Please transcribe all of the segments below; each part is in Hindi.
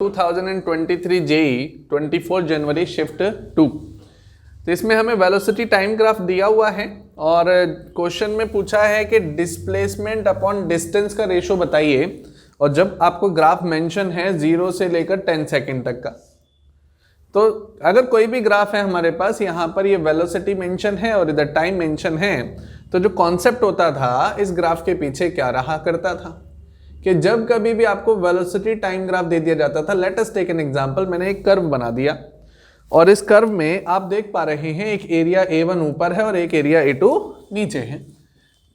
2023 जेई 24 जनवरी शिफ्ट 2। तो इसमें हमें वेलोसिटी टाइम ग्राफ दिया हुआ है और क्वेश्चन में पूछा है कि डिस्प्लेसमेंट अपॉन डिस्टेंस का रेशो बताइए, और जब आपको ग्राफ मेंशन है 0 से लेकर 10 सेकंड तक का। तो अगर कोई भी ग्राफ है हमारे पास, यहाँ पर ये वेलोसिटी मेंशन है और इधर टाइम मेंशन है, तो जो कॉन्सेप्ट होता था इस ग्राफ के पीछे क्या रहा करता था कि जब कभी भी आपको वेलोसिटी टाइम ग्राफ दे दिया जाता था, let us take an example, मैंने एक कर्व बना दिया और इस कर्व में आप देख पा रहे हैं एक एरिया A1 ऊपर है और एक एरिया A2 नीचे है।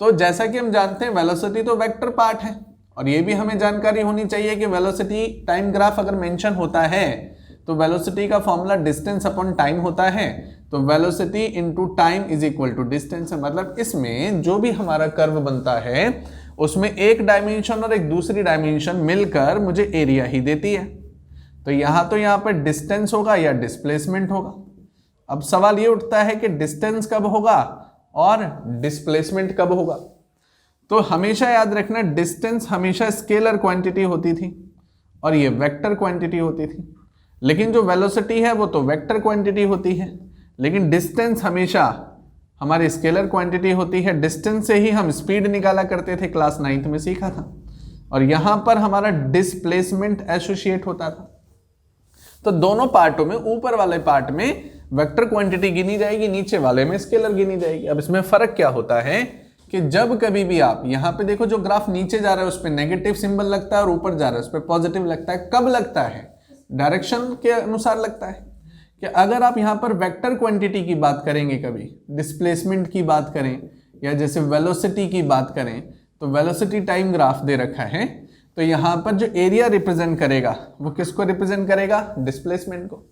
तो जैसा कि हम जानते हैं वेलोसिटी तो वेक्टर पार्ट है, और ये भी हमें जानकारी होनी चाहिए कि वेलोसिटी टाइम ग्राफ अगर मेंशन होता है तो वेलोसिटी का फॉर्मूला डिस्टेंस अपॉन टाइम होता है। तो velocity into time is equal to distance है। मतलब इसमें जो भी हमारा कर्व बनता है उसमें एक डायमेंशन और एक दूसरी डायमेंशन मिलकर मुझे एरिया ही देती है। तो यहाँ पर डिस्टेंस होगा या डिस्प्लेसमेंट होगा। अब सवाल ये उठता है कि डिस्टेंस कब होगा और डिस्प्लेसमेंट कब होगा। तो हमेशा याद रखना, डिस्टेंस हमेशा स्केलर क्वांटिटी होती थी और ये वेक्टर क्वांटिटी होती थी, लेकिन जो वेलोसिटी है वो तो वेक्टर क्वांटिटी होती है, लेकिन डिस्टेंस हमेशा हमारी स्केलर क्वांटिटी होती है। डिस्टेंस से ही हम स्पीड निकाला करते थे, क्लास 9th में सीखा था। और यहां पर हमारा डिस्प्लेसमेंट एसोसिएट होता था। तो दोनों पार्टों में, ऊपर वाले पार्ट में वेक्टर क्वांटिटी गिनी जाएगी, नीचे वाले में स्केलर गिनी जाएगी। अब इसमें फर्क क्या होता है कि जब कभी भी आप यहां पे देखो, जो ग्राफ नीचे जा रहा है उस पर नेगेटिव सिंबल लगता है और ऊपर जा रहा है उस पर पॉजिटिव लगता है। कब लगता है? डायरेक्शन के अनुसार लगता है। कि अगर आप यहाँ पर वेक्टर क्वांटिटी की बात करेंगे, कभी डिस्प्लेसमेंट की बात करें या जैसे वेलोसिटी की बात करें, तो वेलोसिटी टाइम ग्राफ दे रखा है, तो यहाँ पर जो एरिया रिप्रेजेंट करेगा वो किसको रिप्रेजेंट करेगा? डिस्प्लेसमेंट को।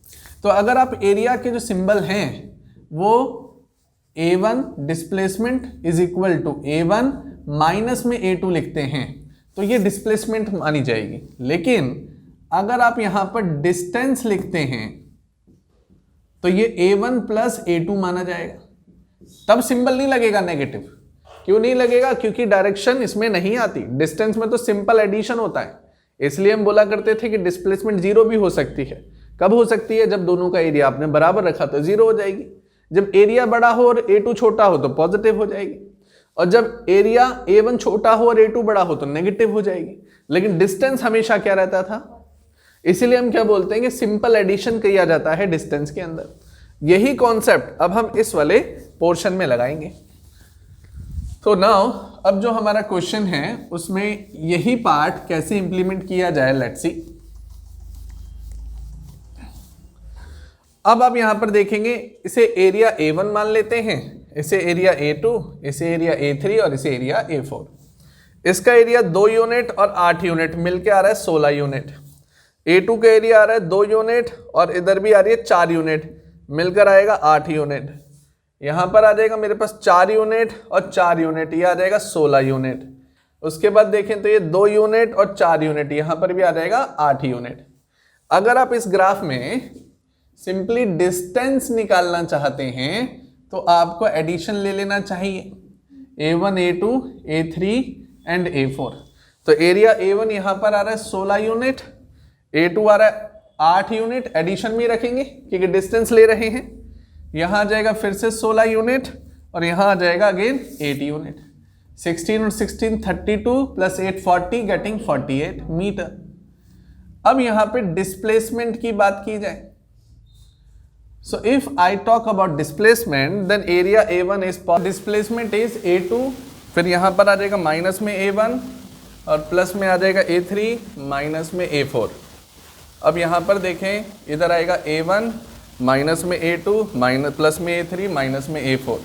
तो अगर आप एरिया के जो सिंबल हैं वो A1 displacement is equal to A1 minus में A2 लिखते हैं तो ये डिस्प्लेसमेंट मानी जाएगी। लेकिन अगर आप यहाँ पर डिस्टेंस लिखते हैं तो ये A1 प्लस A2 माना जाएगा, तब सिंबल नहीं लगेगा नेगेटिव। क्यों नहीं लगेगा? क्योंकि डायरेक्शन इसमें नहीं आती। डिस्टेंस में तो सिंपल एडिशन होता है, इसलिए हम बोला करते थे कि डिस्प्लेसमेंट जीरो भी हो सकती है। कब हो सकती है? जब दोनों का एरिया आपने बराबर रखा तो जीरो हो जाएगी, जब एरिया बड़ा हो और A2 छोटा हो तो पॉजिटिव हो जाएगी, और जब एरिया A1 छोटा हो और A2 बड़ा हो तो नेगेटिव हो जाएगी। लेकिन डिस्टेंस हमेशा क्या रहता था? इसीलिए हम क्या बोलते हैं कि सिंपल एडिशन किया जाता है डिस्टेंस के अंदर। यही कॉन्सेप्ट अब हम इस वाले पोर्शन में लगाएंगे। तो नाउ अब जो हमारा क्वेश्चन है उसमें यही पार्ट कैसे इंप्लीमेंट किया जाए, लेट्स सी। अब आप यहां पर देखेंगे, इसे एरिया A1 मान लेते हैं, इसे एरिया A2, इसे एरिया A3 और इसे एरिया A4। इसका एरिया 2 यूनिट और 8 यूनिट मिलके आ रहा है 16 यूनिट। A2 का एरिया आ रहा है 2 यूनिट और इधर भी आ रही है 4 यूनिट, मिलकर आएगा 8 यूनिट। यहां पर आ जाएगा मेरे पास 4 यूनिट और 4 यूनिट, ये आ जाएगा 16 यूनिट। उसके बाद देखें तो ये 2 यूनिट और 4 यूनिट, यहां पर भी आ जाएगा 8 यूनिट। अगर आप इस ग्राफ में सिंपली डिस्टेंस निकालना चाहते हैं तो आपको एडिशन ले लेना चाहिए, A1, A2, A3 and A4। तो एरिया A1 यहां पर आ रहा है 16 यूनिट, A2 आ रहा है 8 यूनिट, एडिशन में रखेंगे क्योंकि डिस्टेंस ले रहे हैं। यहां आ जाएगा फिर से 16 यूनिट और यहां आ जाएगा अगेन 8 यूनिट। 16 और 16 32 प्लस 8 40 गेटिंग 48 मीटर। अब यहां पे डिस्प्लेसमेंट की बात की जाए, so if I talk about displacement then area A1 is displacement is A2, फिर यहां पर आ जाएगा माइनस में A1 और प्लस में आ जाएगा A3 माइनस में A4। अब यहाँ पर देखें, इधर आएगा A1 माइनस में A2 माइनस प्लस में A3 माइनस में A4।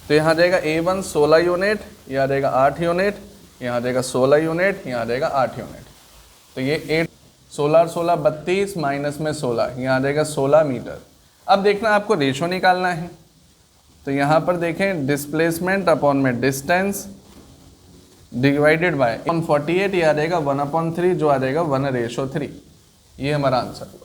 तो यहाँ आ जाएगा A1 16 यूनिट, यहाँ आ जाएगा 8 यूनिट, यहाँ आ जाएगा 16 यूनिट, यहाँ आ जाएगा 8 यूनिट। तो ये 8 16 और 16 32 माइनस में 16, यहाँ आ जाएगा 16 मीटर। अब देखना आपको रेशो निकालना है, तो यहाँ पर देखें डिस्प्लेसमेंट अपॉन में डिस्टेंस डिवाइडेड बाय 48, ये आ जाएगा 1/3, जो आ जाएगा 1:3। ये हमारा आंसर हुआ।